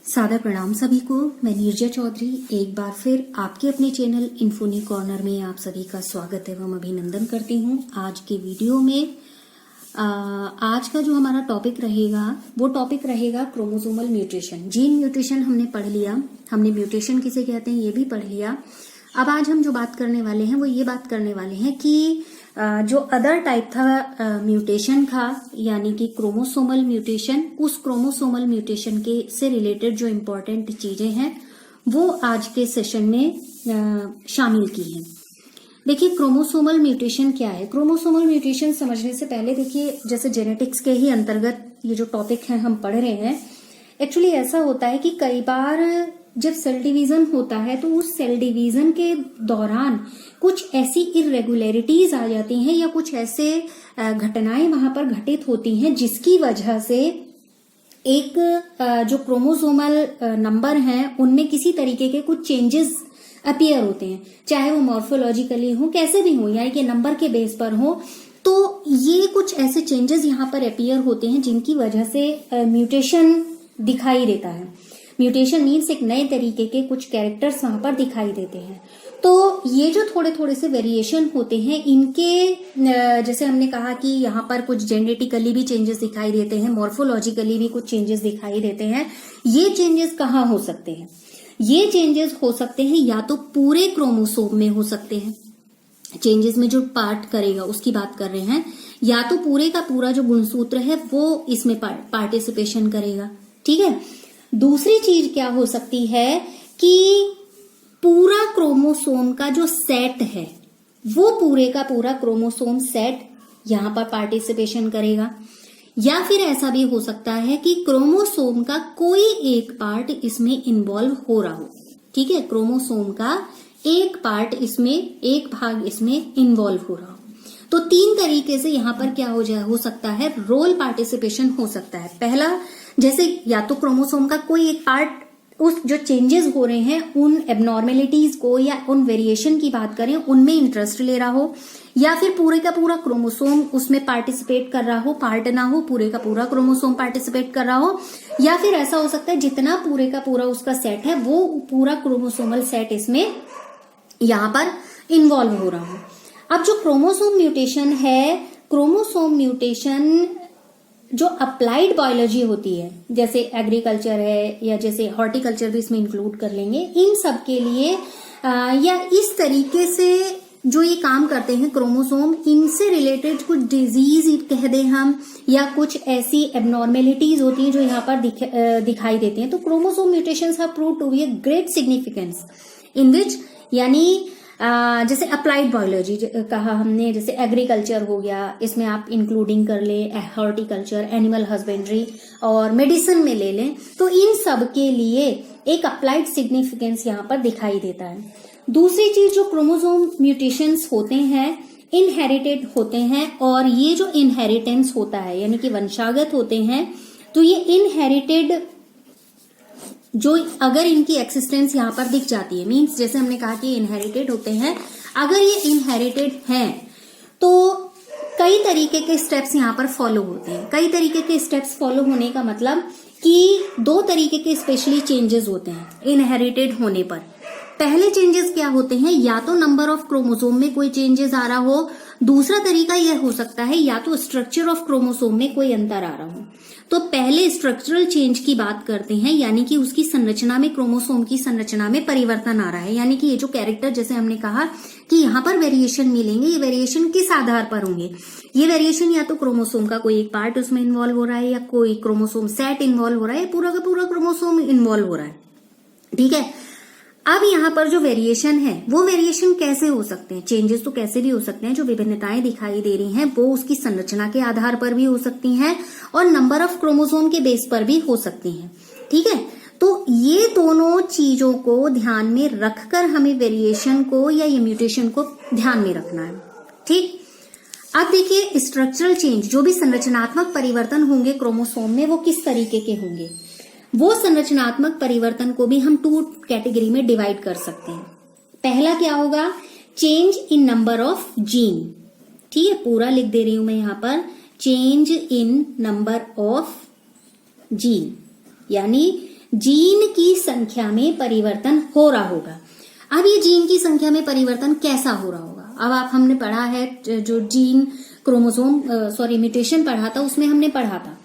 सादर प्रणाम सभी को। मैं नीरजा चौधरी एक बार फिर आपके अपने चैनल इन्फोनी कॉर्नर में आप सभी का स्वागत एवं अभिनंदन करती हूँ। आज के वीडियो में आज का जो हमारा टॉपिक रहेगा वो टॉपिक रहेगा क्रोमोसोमल म्यूटेशन। जीन म्यूटेशन हमने पढ़ लिया, हमने म्यूटेशन किसे कहते हैं ये भी पढ़ लिया। अब आज हम जो बात करने वाले हैं वो ये बात करने वाले हैं कि जो अदर टाइप था म्यूटेशन का, यानी कि क्रोमोसोमल म्यूटेशन, उस क्रोमोसोमल म्यूटेशन के से रिलेटेड जो इम्पोर्टेंट चीजें हैं वो आज के सेशन में शामिल की हैं। देखिए क्रोमोसोमल म्यूटेशन क्या है। क्रोमोसोमल म्यूटेशन समझने से पहले देखिए, जैसे जेनेटिक्स के ही अंतर्गत ये जो टॉपिक है हम पढ़ रहे हैं, एक्चुअली ऐसा होता है कि कई बार जब सेल डिवीजन होता है तो उस सेल डिवीजन के दौरान कुछ ऐसी इरेगुलरिटीज आ जाती हैं या कुछ ऐसे घटनाएं वहां पर घटित होती हैं जिसकी वजह से एक जो क्रोमोसोमल नंबर हैं उनमें किसी तरीके के कुछ चेंजेस अपीयर होते हैं, चाहे वो मॉर्फोलॉजिकली हो, कैसे भी हो, यानी कि नंबर के बेस पर हो। तो ये कुछ ऐसे चेंजेस यहाँ पर अपीयर होते हैं जिनकी वजह से म्यूटेशन दिखाई देता है। म्यूटेशन मीन्स एक नए तरीके के कुछ कैरेक्टर्स वहां पर दिखाई देते हैं। तो ये जो थोड़े थोड़े से वेरिएशन होते हैं इनके, जैसे हमने कहा कि यहाँ पर कुछ जेनेटिकली भी चेंजेस दिखाई देते हैं, मॉर्फोलॉजिकली भी कुछ चेंजेस दिखाई देते हैं। ये चेंजेस कहाँ हो सकते हैं? ये चेंजेस हो सकते हैं या तो पूरे क्रोमोसोम में हो सकते हैं, चेंजेस में जो पार्ट करेगा उसकी बात कर रहे हैं, या तो पूरे का पूरा जो गुणसूत्र है वो इसमें पार्टिसिपेशन करेगा। ठीक है। दूसरी चीज क्या हो सकती है कि पूरा क्रोमोसोम का जो सेट है वो पूरे का पूरा क्रोमोसोम सेट यहां पर पार्टिसिपेशन करेगा, या फिर ऐसा भी हो सकता है कि क्रोमोसोम का कोई एक पार्ट इसमें इन्वॉल्व हो रहा हो। ठीक है, क्रोमोसोम का एक पार्ट इसमें, एक भाग इसमें इन्वॉल्व हो रहा हो। तो तीन तरीके से यहां पर क्या हो सकता है, रोल पार्टिसिपेशन हो सकता है। पहला, जैसे या तो क्रोमोसोम का कोई एक पार्ट उस जो चेंजेस हो रहे हैं उन एबनॉर्मेलिटीज को या उन वेरिएशन की बात करें उनमें इंटरेस्ट ले रहा हो, या फिर पूरे का पूरा क्रोमोसोम उसमें पार्टिसिपेट कर रहा हो, पार्ट ना हो, पूरे का पूरा क्रोमोसोम पार्टिसिपेट कर रहा हो, या फिर ऐसा हो सकता है जितना पूरे का पूरा उसका सेट है वो पूरा क्रोमोसोमल सेट इसमें यहां पर इन्वॉल्व हो रहा हो। अब जो क्रोमोसोम म्यूटेशन है, क्रोमोसोम म्यूटेशन जो अप्लाइड बायोलॉजी होती है, जैसे एग्रीकल्चर है या जैसे हॉर्टिकल्चर भी इसमें इंक्लूड कर लेंगे, इन सब के लिए या इस तरीके से जो ये काम करते हैं क्रोमोसोम, इनसे रिलेटेड कुछ डिजीज कह दें हम, या कुछ ऐसी एबनॉर्मेलिटीज होती हैं जो यहाँ पर दिखाई देती हैं। तो chromosome mutations have proved to be a great significance in which, यानी जैसे अप्लाइड बायोलॉजी कहा हमने, जैसे एग्रीकल्चर हो गया, इसमें आप इंक्लूडिंग कर ले हॉर्टिकल्चर, एनिमल हस्बेंड्री और मेडिसिन में ले लें, तो इन सब के लिए एक अप्लाइड सिग्निफिकेंस यहाँ पर दिखाई देता है। दूसरी चीज, जो क्रोमोसोम म्यूटेशंस होते हैं इनहेरिटेड होते हैं, और ये जो इनहेरिटेंस होता है यानी कि वंशागत होते हैं, तो ये इनहेरिटेड जो अगर इनकी एक्सिस्टेंस यहाँ पर दिख जाती है, मींस जैसे हमने कहा कि इनहेरिटेड होते हैं, अगर ये इनहेरिटेड हैं तो कई तरीके के स्टेप्स यहाँ पर फॉलो होते हैं। कई तरीके के स्टेप्स फॉलो होने का मतलब कि दो तरीके के स्पेशली चेंजेस होते हैं इनहेरिटेड होने पर। पहले चेंजेस क्या होते हैं, या तो नंबर ऑफ क्रोमोसोम में कोई चेंजेस आ रहा हो, दूसरा तरीका यह हो सकता है या तो स्ट्रक्चर ऑफ क्रोमोसोम में कोई अंतर आ रहा हो। तो पहले स्ट्रक्चरल चेंज की बात करते हैं, यानी कि उसकी संरचना में, क्रोमोसोम की संरचना में परिवर्तन आ रहा है, यानी कि ये जो कैरेक्टर, जैसे हमने कहा कि यहाँ पर वेरिएशन मिलेंगे, ये वेरिएशन किस आधार पर होंगे, ये वेरिएशन या तो क्रोमोसोम का कोई एक पार्ट उसमें इन्वॉल्व हो रहा है, या कोई क्रोमोसोम सेट इन्वॉल्व हो रहा है, या पूरा का पूरा क्रोमोसोम इन्वॉल्व हो रहा है। ठीक है। अब यहाँ पर जो वेरिएशन है वो वेरिएशन कैसे हो सकते हैं, चेंजेस तो कैसे भी हो सकते हैं, जो विभिन्नताएं दिखाई दे रही हैं वो उसकी संरचना के आधार पर भी हो सकती हैं और नंबर ऑफ क्रोमोसोम के बेस पर भी हो सकती हैं। ठीक है। तो ये दोनों चीजों को ध्यान में रखकर हमें वेरिएशन को या ये म्यूटेशन को ध्यान में रखना है। ठीक। अब देखिए स्ट्रक्चरल चेंज, जो भी संरचनात्मक परिवर्तन होंगे क्रोमोसोम में वो किस तरीके के होंगे, वो संरचनात्मक परिवर्तन को भी हम टू कैटेगरी में डिवाइड कर सकते हैं। पहला क्या होगा, change in number of gene. ठीक है, पूरा लिख दे रही हूं मैं यहां पर, change in number of gene, यानी जीन की संख्या में परिवर्तन हो रहा होगा। अब ये जीन की संख्या में परिवर्तन कैसा हो रहा होगा? अब हमने पढ़ा है जो जीन क्रोमोसोम म्यूटेशन पढ़ा था, उसमें हमने पढ़ा था,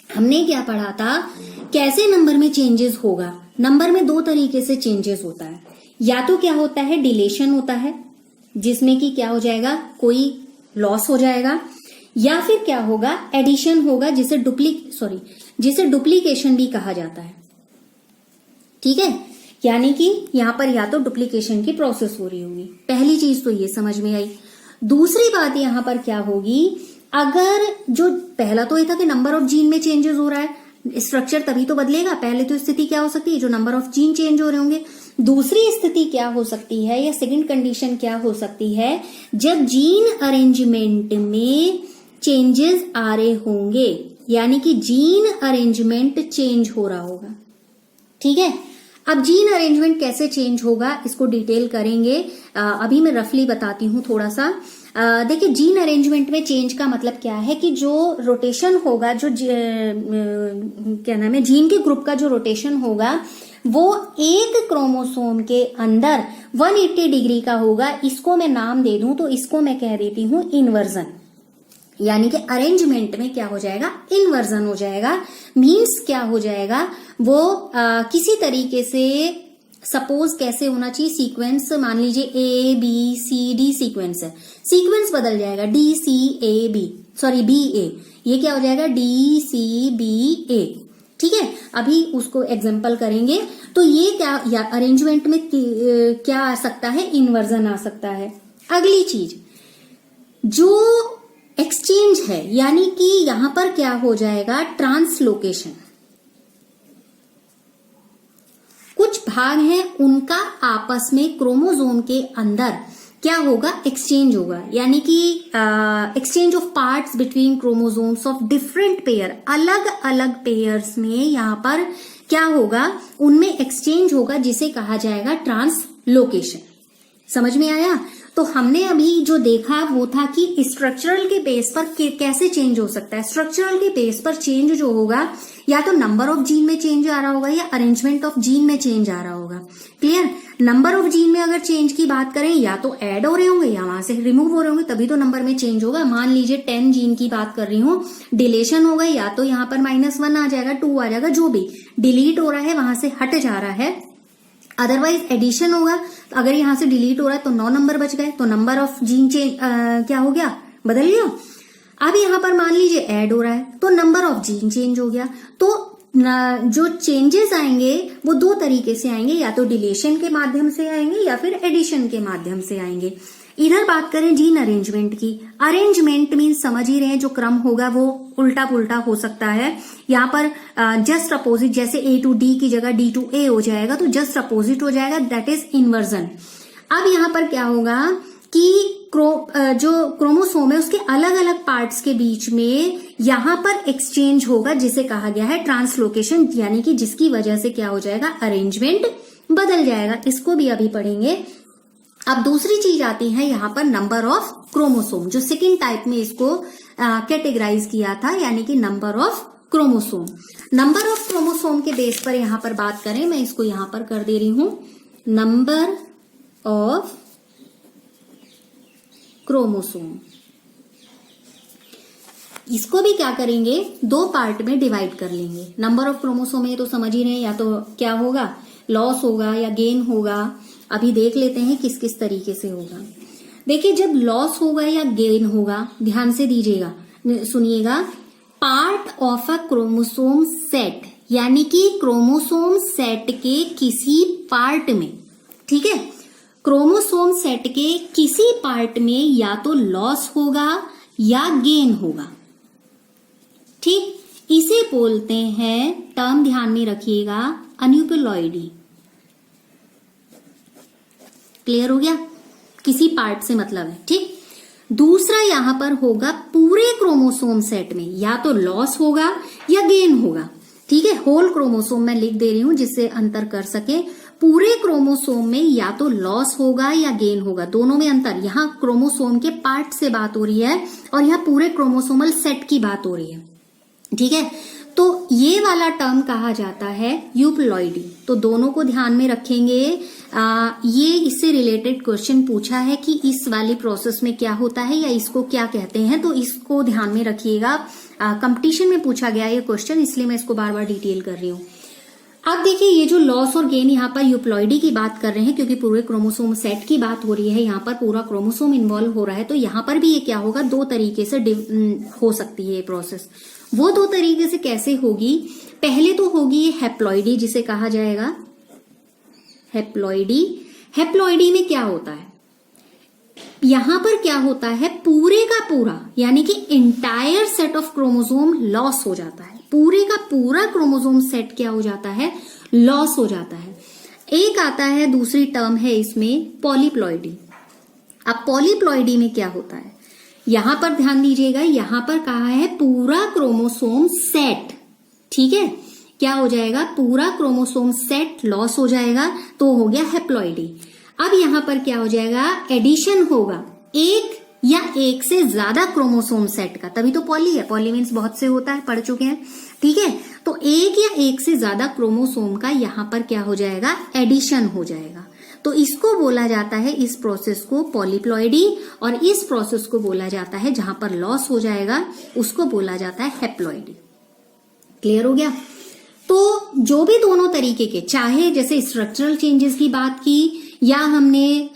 हमने क्या पढ़ा था, कैसे नंबर में चेंजेस होगा। नंबर में 2 तरीके से चेंजेस होता है, या तो क्या होता है डिलेशन होता है, जिसमें कि क्या हो जाएगा, कोई लॉस हो जाएगा, या फिर क्या होगा एडिशन होगा, जिसे डुप्लीकेशन भी कहा जाता है। ठीक है, यानी कि यहां पर या तो डुप्लीकेशन की प्रोसेस हो रही होगी। पहली चीज तो ये समझ में आई। दूसरी बात यहां पर क्या होगी, अगर जो पहला तो ये था कि नंबर ऑफ जीन में चेंजेस हो रहा है, स्ट्रक्चर तभी तो बदलेगा। पहले तो स्थिति क्या हो सकती है, जो नंबर ऑफ जीन चेंज हो रहे होंगे। दूसरी स्थिति क्या हो सकती है, या सेकंड कंडीशन क्या हो सकती है, जब जीन अरेंजमेंट में चेंजेस आ रहे होंगे, यानी कि जीन अरेंजमेंट चेंज हो रहा होगा। ठीक है, अब जीन अरेंजमेंट कैसे चेंज होगा इसको डिटेल करेंगे। अभी मैं रफली बताती हूं थोड़ा सा। देखिए, जीन अरेंजमेंट में चेंज का मतलब क्या है कि जो रोटेशन होगा, जो क्या नाम है, जीन के ग्रुप का जो रोटेशन होगा वो एक क्रोमोसोम के अंदर 180 डिग्री का होगा। इसको मैं नाम दे दूं तो इसको मैं कह देती हूं इन्वर्जन, यानी कि अरेंजमेंट में क्या हो जाएगा, इन्वर्जन हो जाएगा। मीन्स क्या हो जाएगा, वो किसी तरीके से सपोज कैसे होना चाहिए, सीक्वेंस मान लीजिए ABCD सीक्वेंस है, सीक्वेंस बदल जाएगा BA, ये क्या हो जाएगा DCBA। ठीक है, अभी उसको एग्जांपल करेंगे। तो ये क्या अरेंजमेंट में क्या आ सकता है, इन्वर्जन आ सकता है। अगली चीज जो एक्सचेंज है, यानी कि यहां पर क्या हो जाएगा, ट्रांसलोकेशन। कुछ भाग हैं उनका आपस में क्रोमोसोम के अंदर क्या होगा, एक्सचेंज होगा, यानी कि exchange of parts between chromosomes of different pair, अलग अलग पेयर्स में यहां पर क्या होगा, उनमें एक्सचेंज होगा, जिसे कहा जाएगा ट्रांसलोकेशन। समझ में आया? तो हमने अभी जो देखा वो था कि स्ट्रक्चरल के बेस पर कैसे चेंज हो सकता है। स्ट्रक्चरल के बेस पर चेंज जो होगा, या तो नंबर ऑफ जीन में चेंज आ रहा होगा, या अरेंजमेंट ऑफ जीन में चेंज आ रहा होगा। क्लियर? नंबर ऑफ जीन में अगर चेंज की बात करें, या तो ऐड हो रहे होंगे या वहां से रिमूव हो रहे होंगे, तभी तो नंबर में चेंज होगा। मान लीजिए 10 जीन की बात कर रही हूँ, डिलेशन होगा, या तो यहाँ पर -1 आ जाएगा, 2 आ जाएगा, जो भी डिलीट हो रहा है वहां से हट जा रहा है। अदरवाइज एडिशन होगा, तो अगर यहां से डिलीट हो रहा है तो 9 नंबर बच गए, तो नंबर ऑफ जीन चेंज क्या हो गया, बदल गया। अब यहां पर मान लीजिए ऐड हो रहा है तो नंबर ऑफ जीन चेंज हो गया। तो जो चेंजेस आएंगे वो 2 तरीके से आएंगे, या तो डिलीशन के माध्यम से आएंगे या फिर एडिशन के माध्यम से आएंगे। इधर बात करें जीन अरेंजमेंट की, अरेंजमेंट मीन्स समझ ही रहे हैं, जो क्रम होगा वो उल्टा पुल्टा हो सकता है। यहाँ पर जस्ट अपोजिट, जैसे A to D की जगह D to A हो जाएगा, तो जस्ट अपोजिट हो जाएगा, दैट इज इन्वर्जन। अब यहाँ पर क्या होगा कि जो क्रोमोसोम है उसके अलग अलग पार्ट्स के बीच में यहाँ पर एक्सचेंज होगा, जिसे कहा गया है ट्रांसलोकेशन, यानी कि जिसकी वजह से क्या हो जाएगा, अरेंजमेंट बदल जाएगा। इसको भी अभी पढ़ेंगे। अब दूसरी चीज आती है यहाँ पर नंबर ऑफ क्रोमोसोम, जो सेकेंड टाइप में इसको कैटेगराइज किया था, यानी कि number of chromosome. Number of chromosome के बेस पर यहाँ पर बात करें, मैं इसको यहाँ पर कर दे रही हूं, नंबर ऑफ क्रोमोसोम। इसको भी क्या करेंगे, 2 पार्ट में डिवाइड कर लेंगे। नंबर ऑफ क्रोमोसोम है तो समझ ही रहे हैं, या तो क्या होगा, लॉस होगा या गेन होगा। अभी देख लेते हैं किस किस तरीके से होगा। देखिए, जब लॉस होगा या गेन होगा, ध्यान से दीजिएगा, सुनिएगा, part of a chromosome set, यानी कि क्रोमोसोम सेट के किसी पार्ट में, ठीक है, क्रोमोसोम सेट के किसी पार्ट में या तो लॉस होगा या गेन होगा। ठीक, इसे बोलते हैं, टर्म ध्यान में रखिएगा, अन्यूक्लियोइडी। क्लियर हो गया? किसी पार्ट से मतलब है। ठीक, दूसरा यहां पर होगा पूरे क्रोमोसोम सेट में या तो लॉस होगा या गेन होगा। ठीक है, होल क्रोमोसोम मैं लिख दे रही हूं जिससे अंतर कर सके। पूरे क्रोमोसोम में या तो लॉस होगा या गेन होगा, दोनों में अंतर। यहाँ क्रोमोसोम के पार्ट से बात हो रही है और यहाँ पूरे क्रोमोसोमल सेट की बात हो रही है। ठीक है, तो तो ये वाला टर्म कहा जाता है यूप्लॉइडी। तो दोनों को ध्यान में रखेंगे। ये इससे रिलेटेड क्वेश्चन पूछा है कि इस वाली प्रोसेस में क्या होता है या इसको क्या कहते हैं, तो इसको ध्यान में रखिएगा। कंपटीशन में पूछा गया ये क्वेश्चन, इसलिए मैं इसको बार बार डिटेल कर रही हूँ। अब देखिए ये जो लॉस और गेन यहाँ पर यूप्लॉइडी की बात कर रहे हैं, क्योंकि पूरे क्रोमोसोम सेट की बात हो रही है, यहाँ पर पूरा क्रोमोसोम इन्वॉल्व हो रहा है, तो यहाँ पर भी ये क्या होगा, दो तरीके से हो सकती है ये प्रोसेस। वो दो तरीके से कैसे होगी, पहले तो होगी ये हैप्लॉइडी जिसे कहा जाएगा हैप्लॉइडी। हैप्लॉइडी में क्या होता है, यहां पर क्या होता है, पूरे का पूरा यानी कि entire set of chromosome loss हो जाता है। पूरे का पूरा क्रोमोसोम सेट क्या हो जाता है, लॉस हो जाता है। एक आता है, दूसरी टर्म है इसमें पॉलीप्लॉइडी। अब पॉलीप्लॉइडी में क्या होता है, यहां पर ध्यान दीजिएगा, यहां पर कहा है पूरा क्रोमोसोम सेट, ठीक है, क्या हो जाएगा, पूरा क्रोमोसोम सेट लॉस हो जाएगा, तो हो गया हैप्लॉइडी। अब यहां पर क्या हो जाएगा, एडिशन होगा एक या एक से ज्यादा क्रोमोसोम सेट का, तभी तो पॉली है, पॉली मीन्स बहुत से होता है, पढ़ चुके हैं, ठीक है। तो एक या एक से ज्यादा क्रोमोसोम का यहां पर क्या हो जाएगा, एडिशन हो जाएगा। तो इसको बोला जाता है, इस प्रोसेस को पॉलीप्लॉइडी, और इस प्रोसेस को बोला जाता है जहां पर लॉस हो जाएगा उसको बोला जाता है हैप्लॉइडी। क्लियर हो गया। तो जो भी दोनों तरीके के, चाहे जैसे स्ट्रक्चरल चेंजेस की बात की या हमने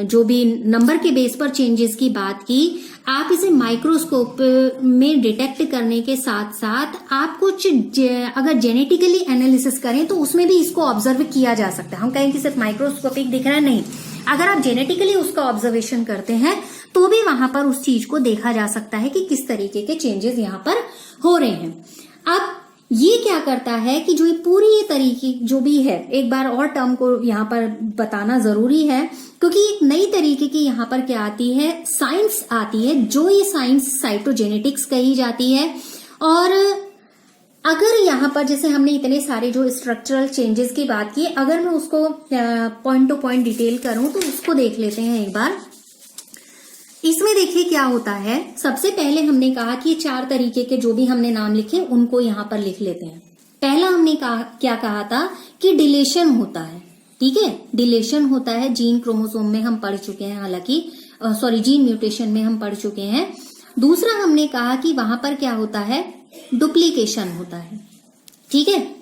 जो भी नंबर के बेस पर चेंजेस की बात की, आप इसे माइक्रोस्कोप में डिटेक्ट करने के साथ साथ आप कुछ अगर जेनेटिकली एनालिसिस करें तो उसमें भी इसको ऑब्जर्व किया जा सकता है। हम कहें कि सिर्फ माइक्रोस्कोपिक दिख रहा है, नहीं, अगर आप जेनेटिकली उसका ऑब्जर्वेशन करते हैं तो भी वहां पर उस चीज को देखा जा सकता है कि किस तरीके के चेंजेस यहाँ पर हो रहे हैं। अब ये क्या करता है कि जो ये पूरी ये तरीके जो भी है, एक बार और टर्म को यहाँ पर बताना जरूरी है, क्योंकि एक नई तरीके की यहाँ पर क्या आती है, साइंस आती है, जो ये साइंस साइटोजेनेटिक्स कही जाती है। और अगर यहाँ पर जैसे हमने इतने सारे जो स्ट्रक्चरल चेंजेस की बात की, अगर मैं उसको पॉइंट टू पॉइंट डिटेल करूं तो उसको देख लेते हैं एक बार। इसमें देखिए क्या होता है, सबसे पहले हमने कहा कि 4 तरीके के जो भी हमने नाम लिखे उनको यहां पर लिख लेते हैं। पहला हमने क्या कहा था कि डिलेशन होता है, ठीक है, डिलेशन होता है, जीन क्रोमोसोम में हम पढ़ चुके हैं, हालांकि जीन म्यूटेशन में हम पढ़ चुके हैं। दूसरा हमने कहा कि वहां पर क्या होता है, डुप्लीकेशन होता है, ठीक है।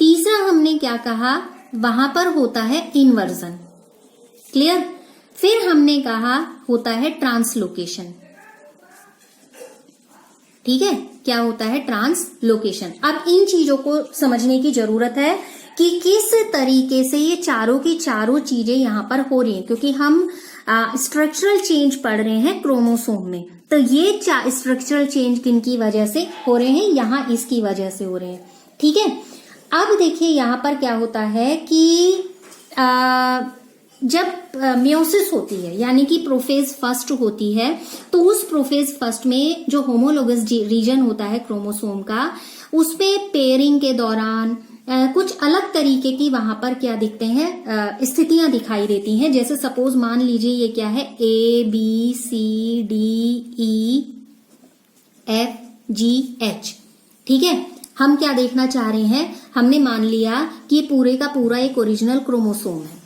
तीसरा हमने क्या कहा, वहां पर होता है इन्वर्जन, क्लियर। फिर हमने कहा होता है ट्रांसलोकेशन, ठीक है, क्या होता है, ट्रांसलोकेशन। अब इन चीजों को समझने की जरूरत है कि किस तरीके से ये चारों की चारों चीजें यहां पर हो रही हैं, क्योंकि हम स्ट्रक्चरल चेंज पढ़ रहे हैं क्रोमोसोम में, तो ये स्ट्रक्चरल चेंज किन की वजह से हो रहे हैं, यहां इसकी वजह से हो रहे हैं, ठीक है। अब देखिए यहां पर क्या होता है कि जब मियोसिस होती है यानी कि प्रोफेज फर्स्ट होती है, तो उस प्रोफेज फर्स्ट में जो होमोलोगस रीजन होता है क्रोमोसोम का, उसमें पेयरिंग के दौरान कुछ अलग तरीके की वहां पर क्या दिखते हैं, स्थितियां दिखाई देती हैं। जैसे सपोज मान लीजिए ये क्या है, ABCDEFGH, ठीक है। हम क्या देखना चाह रहे हैं, हमने मान लिया कि पूरे का पूरा एक ओरिजिनल क्रोमोसोम है,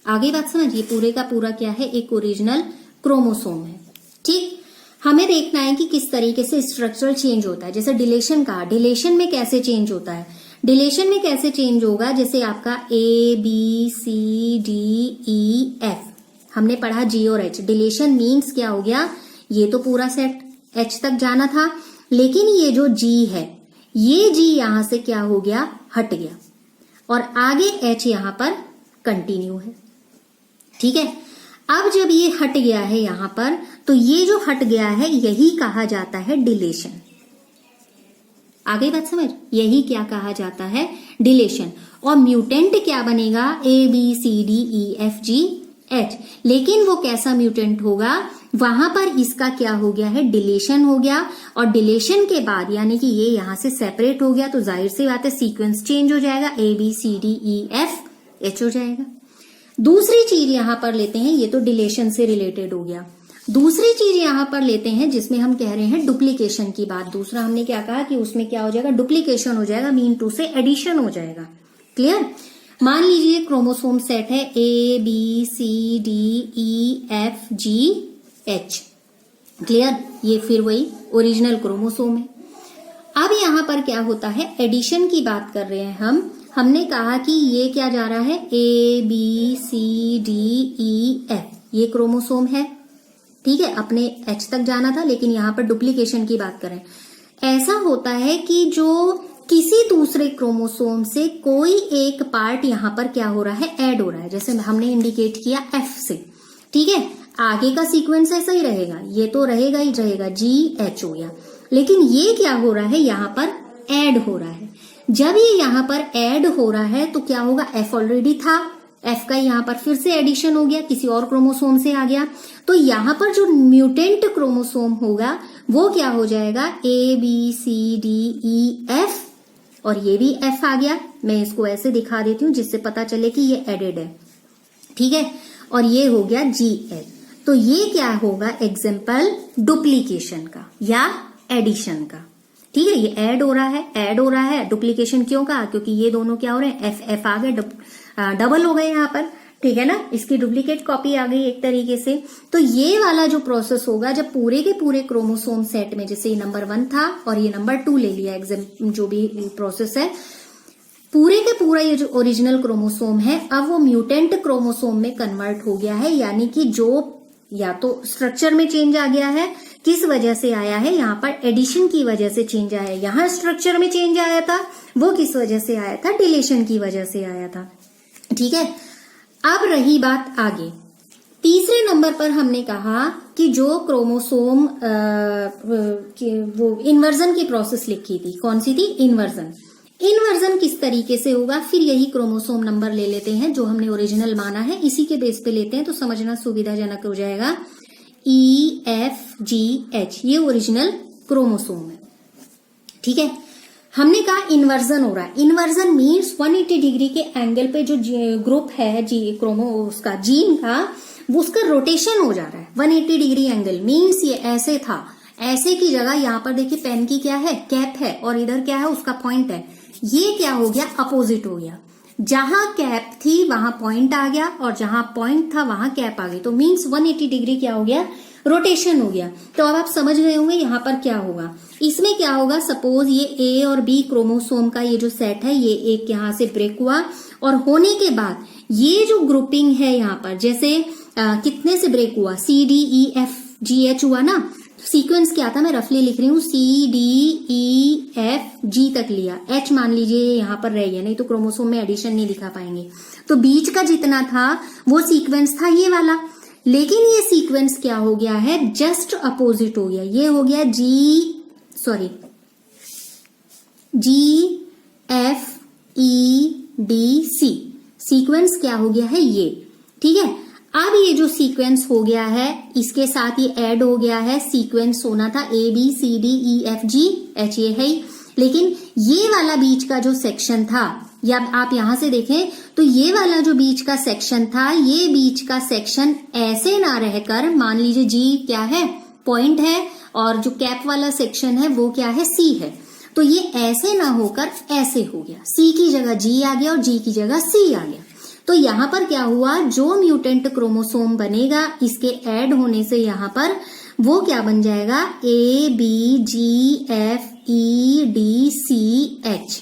आगे बात समझिए, पूरे का पूरा क्या है, एक ओरिजिनल क्रोमोसोम है, ठीक। हमें देखना है कि किस तरीके से स्ट्रक्चरल चेंज होता है। जैसे डिलेशन का, डिलेशन में कैसे चेंज होता है, डिलेशन में कैसे चेंज होगा, जैसे आपका ABCDEF हमने पढ़ा G और H, डिलेशन मीन्स क्या हो गया, ये तो पूरा सेट H तक जाना था, लेकिन ये जो G है, ये G यहां से क्या हो गया, हट गया, और आगे H यहां पर कंटिन्यू है, ठीक है। अब जब ये हट गया है यहां पर, तो ये जो हट गया है यही कहा जाता है डिलेशन। आगे बात समझ, यही क्या कहा जाता है, डिलेशन। और म्यूटेंट क्या बनेगा, ABCDEFGH, लेकिन वो कैसा म्यूटेंट होगा, वहां पर इसका क्या हो गया है, डिलेशन हो गया, और डिलेशन के बाद यानी कि ये यहां से सेपरेट हो गया, तो जाहिर सी बात है सीक्वेंस चेंज हो जाएगा, ABCDEFH हो जाएगा। दूसरी चीज यहां पर लेते हैं, ये तो डिलेशन से रिलेटेड हो गया। दूसरी चीज यहां पर लेते हैं जिसमें हम कह रहे हैं डुप्लीकेशन की बात। दूसरा हमने क्या कहा कि उसमें क्या हो जाएगा, डुप्लीकेशन हो जाएगा, मीन टू से एडिशन हो जाएगा। क्लियर। मान लीजिए क्रोमोसोम सेट है ABCDEFGH। क्लियर। ये फिर वही ओरिजिनल क्रोमोसोम है। अब यहां पर क्या होता है, एडिशन की बात कर रहे हैं हमने कहा कि ये क्या जा रहा है, ABCDEF, ये क्रोमोसोम है, ठीक है, अपने H तक जाना था, लेकिन यहां पर डुप्लीकेशन की बात कर रहे हैं। ऐसा होता है कि जो किसी दूसरे क्रोमोसोम से कोई एक पार्ट यहां पर क्या हो रहा है, ऐड हो रहा है, जैसे हमने इंडिकेट किया F से, ठीक है। आगे का सीक्वेंस ऐसा ही रहेगा, ये तो रहेगा ही रहेगा, GH हो गया, लेकिन ये क्या हो रहा है, यहां पर ऐड हो रहा है। जब ये यहां पर ऐड हो रहा है तो क्या होगा, F ऑलरेडी था, F का यहां पर फिर से एडिशन हो गया, किसी और क्रोमोसोम से आ गया, तो यहां पर जो म्यूटेंट क्रोमोसोम होगा वो क्या हो जाएगा, ABCDEF, और ये भी F आ गया। मैं इसको ऐसे दिखा देती हूं जिससे पता चले कि ये एडेड है, ठीक है, और ये हो गया GH। तो ये क्या होगा, एग्जाम्पल डुप्लीकेशन का या एडिशन का, ठीक है। ये ऐड हो रहा है, डुप्लीकेशन क्यों कहा, क्योंकि ये दोनों क्या हो रहे हैं, F आ गए, डबल हो गए यहाँ पर, ठीक है ना, इसकी डुप्लीकेट कॉपी आ गई एक तरीके से। तो ये वाला जो प्रोसेस होगा, जब पूरे के पूरे क्रोमोसोम सेट में, जैसे ये नंबर 1 था और ये नंबर 2 ले लिया, जो भी प्रोसेस है, पूरे के पूरा ये जो ओरिजिनल क्रोमोसोम है अब वो म्यूटेंट क्रोमोसोम में कन्वर्ट हो गया है, यानी कि जो या तो स्ट्रक्चर में चेंज आ गया है, किस वजह से आया है, यहाँ पर एडिशन की वजह से चेंज आया है, यहाँ स्ट्रक्चर में चेंज आया था, वो किस वजह से आया था, डिलीशन की वजह से आया था, ठीक है। अब रही बात आगे, तीसरे नंबर पर हमने कहा कि जो क्रोमोसोम वो इन्वर्जन की प्रोसेस लिखी थी, कौन सी थी, इन्वर्जन किस तरीके से होगा, फिर यही क्रोमोसोम नंबर ले लेते हैं जो हमने ओरिजिनल माना है, इसी के बेस पे लेते हैं तो समझना सुविधाजनक हो जाएगा। EFGH ये ओरिजिनल क्रोमोसोम है, ठीक है। हमने कहा इन्वर्जन हो रहा है, इन्वर्जन मीन्स 180 डिग्री के एंगल पे जो ग्रुप है उसका जीन का, वो उसका रोटेशन हो जा रहा है 180 डिग्री एंगल। मीन्स ये ऐसे था, ऐसे की जगह यहाँ पर देखिए पेन की क्या है, कैप है, और इधर क्या है, उसका पॉइंट है। ये क्या हो गया, अपोजिट हो गया, जहां कैप थी वहां पॉइंट आ गया, और जहां पॉइंट था वहां कैप आ गई, तो मीन्स 180 डिग्री क्या हो गया, रोटेशन हो गया। तो अब आप समझ गए होंगे यहाँ पर क्या होगा। इसमें क्या होगा, सपोज ये A और B क्रोमोसोम का ये जो सेट है, ये एक यहाँ से ब्रेक हुआ, और होने के बाद ये जो ग्रुपिंग है यहाँ पर, जैसे कितने से ब्रेक हुआ, CDEFGH हुआ ना, सीक्वेंस क्या था, मैं रफली लिख रही हूँ, CDEFG तक लिया, H मान लीजिए यहाँ पर रह गया, नहीं तो क्रोमोसोम में एडिशन नहीं दिखा पाएंगे। तो बीच का जितना था वो सीक्वेंस था ये वाला, लेकिन ये सीक्वेंस क्या हो गया है, जस्ट अपोजिट हो गया, ये हो गया GFEDC, सीक्वेंस क्या हो गया है ये, ठीक है। अब ये जो सीक्वेंस हो गया है, इसके साथ ये ऐड हो गया है, सीक्वेंस होना था ABCDEFGH, ये है ही, लेकिन ये वाला बीच का जो सेक्शन था, या आप यहां से देखें तो ये वाला जो बीच का सेक्शन था, ये बीच का सेक्शन ऐसे ना रहकर, मान लीजिए G क्या है, पॉइंट है, और जो कैप वाला सेक्शन है वो क्या है, C है, तो ये ऐसे ना होकर ऐसे हो गया, C की जगह G आ गया और G की जगह C आ गया। तो यहाँ पर क्या हुआ, जो म्यूटेंट क्रोमोसोम बनेगा इसके ऐड होने से यहाँ पर वो क्या बन जाएगा, ABGFEDCH।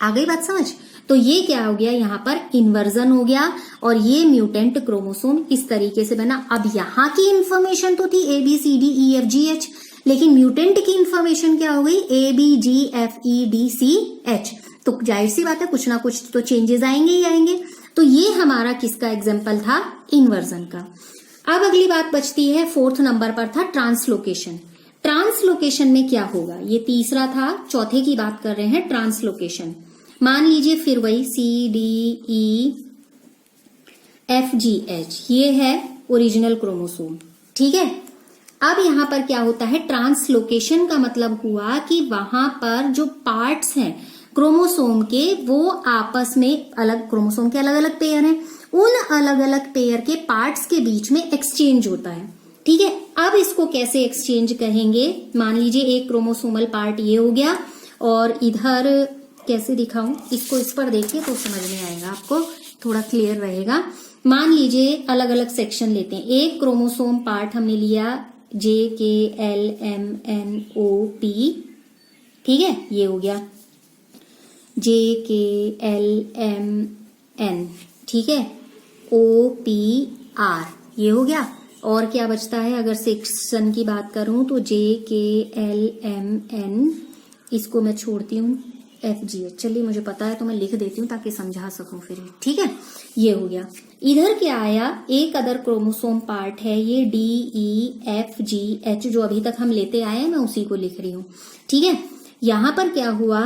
आ गई बात समझ। तो ये क्या हो गया, यहाँ पर इन्वर्जन हो गया, और ये म्यूटेंट क्रोमोसोम इस तरीके से बना। अब यहाँ की इंफॉर्मेशन तो थी ABCDEFGH, लेकिन म्यूटेंट की इंफॉर्मेशन क्या हो गई, ABGFEDCH। तो जाहिर सी बात है कुछ ना कुछ तो चेंजेस आएंगे ही आएंगे। तो ये हमारा किसका एग्जाम्पल था, इन्वर्जन का। अब अगली बात बचती है, 4th नंबर पर था ट्रांसलोकेशन। ट्रांसलोकेशन में क्या होगा, ये तीसरा था, चौथे की बात कर रहे हैं, ट्रांसलोकेशन। मान लीजिए फिर वही CDEFGH, ये है ओरिजिनल क्रोमोसोम, ठीक है। अब यहां पर क्या होता है, ट्रांसलोकेशन का मतलब हुआ कि वहां पर जो पार्ट्स हैं क्रोमोसोम के, वो आपस में अलग, क्रोमोसोम के अलग अलग पेयर हैं, उन अलग अलग पेयर के पार्ट्स के बीच में एक्सचेंज होता है। ठीक है, अब इसको कैसे एक्सचेंज करेंगे? मान लीजिए एक क्रोमोसोमल पार्ट ये हो गया और इधर कैसे दिखाऊं इसको, इस पर देखिए तो समझ में आएगा आपको, थोड़ा क्लियर रहेगा। मान लीजिए अलग अलग सेक्शन लेते हैं। एक क्रोमोसोम पार्ट हमने लिया JKLMNOP, ठीक है, ये हो गया JKLMN, ठीक है, OPR, ये हो गया। और क्या बचता है? अगर सेक्शन की बात करूं तो JKLMN, इसको मैं छोड़ती हूँ FGH। चलिए मुझे पता है तो मैं लिख देती हूँ ताकि समझा सकूं फिर, ठीक है, ये हो गया। इधर क्या आया? एक अदर क्रोमोसोम पार्ट है ये DEFGH, जो अभी तक हम लेते आए हैं, मैं उसी को लिख रही हूँ, ठीक है। यहां पर क्या हुआ?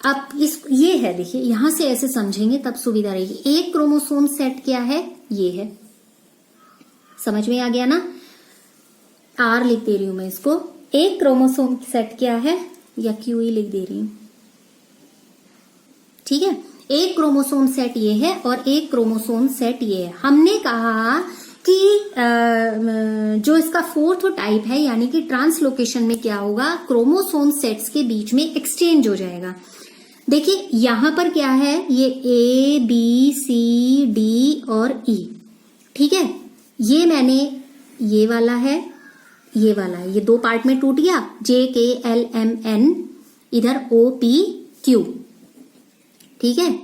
अब ये है, देखिए यहां से ऐसे समझेंगे तब सुविधा रहेगी। एक क्रोमोसोम सेट क्या है? ये है, समझ में आ गया ना? R लिख दे रही हूं मैं इसको। एक क्रोमोसोम सेट क्या है, या QE लिख दे रही हूं, ठीक है। एक क्रोमोसोम सेट ये है और एक क्रोमोसोम सेट ये है। हमने कहा कि जो इसका फोर्थ टाइप है, यानी कि ट्रांसलोकेशन में क्या होगा? क्रोमोसोम सेट्स के बीच में एक्सचेंज हो जाएगा। देखिए यहां पर क्या है? ये A B C D और E, ठीक है। ये मैंने, ये वाला है, ये वाला है, ये दो पार्ट में टूट गया। JKLMN, इधर OPQ, ठीक है,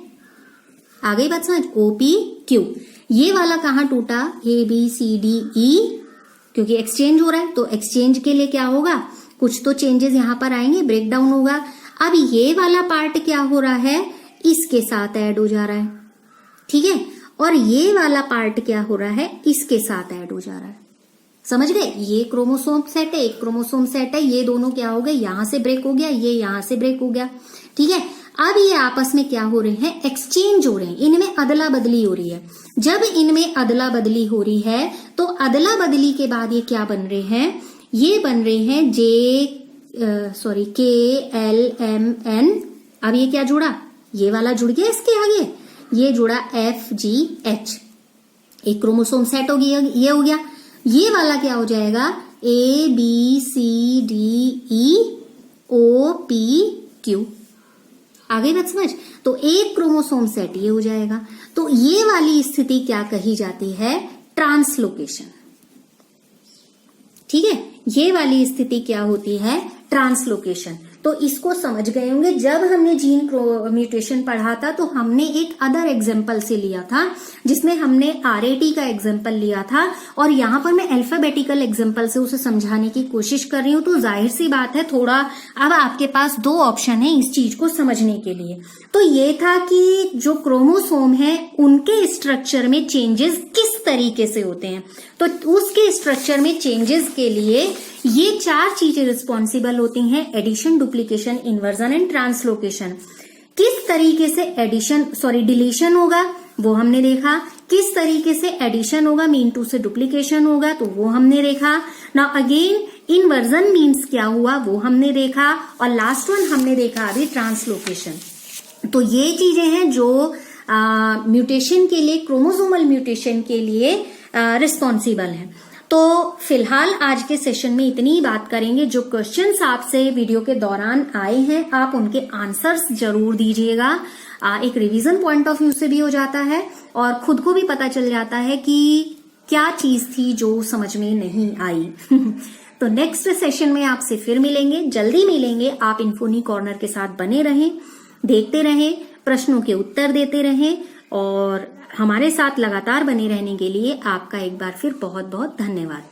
आ गई बात समझ? OPQ। ये वाला कहां टूटा? ABCDE, क्योंकि एक्सचेंज हो रहा है, तो एक्सचेंज के लिए क्या होगा? कुछ तो चेंजेस यहां पर आएंगे, ब्रेक डाउन होगा। अब ये वाला पार्ट क्या हो रहा है? इसके साथ ऐड हो जा रहा है, ठीक है। और ये वाला पार्ट क्या हो रहा है? इसके साथ ऐड हो जा रहा है। समझ गए? ये क्रोमोसोम सेट है, एक क्रोमोसोम सेट है, ये दोनों क्या हो गए? यहां से ब्रेक हो गया, ये यहां से ब्रेक हो गया, ठीक है। अब ये आपस में क्या हो रहे हैं? एक्सचेंज हो रहे हैं, इनमें अदला बदली हो रही है। जब इनमें अदला बदली हो रही है तो अदला बदली के बाद ये क्या बन रहे हैं? ये बन रहे हैं KLMN। अब ये क्या जुड़ा? ये वाला जुड़ गया इसके आगे, ये जुड़ा FGH, एक क्रोमोसोम सेट हो गया, ये हो गया। ये वाला क्या हो जाएगा? ABCDEOPQ। आ गई बात समझ? तो एक क्रोमोसोम सेट ये हो जाएगा। तो ये वाली स्थिति क्या कही जाती है? ट्रांसलोकेशन, ठीक है। ये वाली स्थिति क्या होती है? ट्रांसलोकेशन। तो इसको समझ गए होंगे। जब हमने जीन म्यूटेशन पढ़ा था तो हमने एक अदर एग्जाम्पल से लिया था, जिसमें हमने RAT का एग्जाम्पल लिया था, और यहां पर मैं अल्फाबेटिकल एग्जाम्पल से उसे समझाने की कोशिश कर रही हूं। तो जाहिर सी बात है, थोड़ा अब आपके पास दो ऑप्शन है इस चीज को समझने के लिए। तो ये था कि जो क्रोमोसोम है उनके स्ट्रक्चर में चेंजेस किस तरीके से होते हैं। तो उसके स्ट्रक्चर में चेंजेस के लिए ये चार चीजें रिस्पॉन्सिबल होती हैं: addition, duplication, inversion and translocation. किस तरीके से डिलीशन होगा वो हमने देखा, किस तरीके से एडिशन होगा, मीन टू से डुप्लीकेशन होगा तो वो हमने देखा। नाउ अगेन इन्वर्जन मीन्स क्या हुआ वो हमने देखा, और लास्ट वन हमने देखा अभी ट्रांसलोकेशन। तो ये चीजें हैं जो म्यूटेशन के लिए, क्रोमोसोमल म्यूटेशन के लिए रिस्पॉन्सिबल हैं। तो फिलहाल आज के सेशन में इतनी ही बात करेंगे। जो क्वेश्चंस आपसे वीडियो के दौरान आए हैं आप उनके आंसर्स जरूर दीजिएगा। एक रिवीजन पॉइंट ऑफ व्यू से भी हो जाता है और खुद को भी पता चल जाता है कि क्या चीज थी जो समझ में नहीं आई। तो नेक्स्ट सेशन में आपसे फिर मिलेंगे, जल्दी मिलेंगे। आप इन्फोनी कॉर्नर के साथ बने रहें, देखते रहें, प्रश्नों के उत्तर देते रहें, और हमारे साथ लगातार बने रहने के लिए आपका एक बार फिर बहुत बहुत धन्यवाद।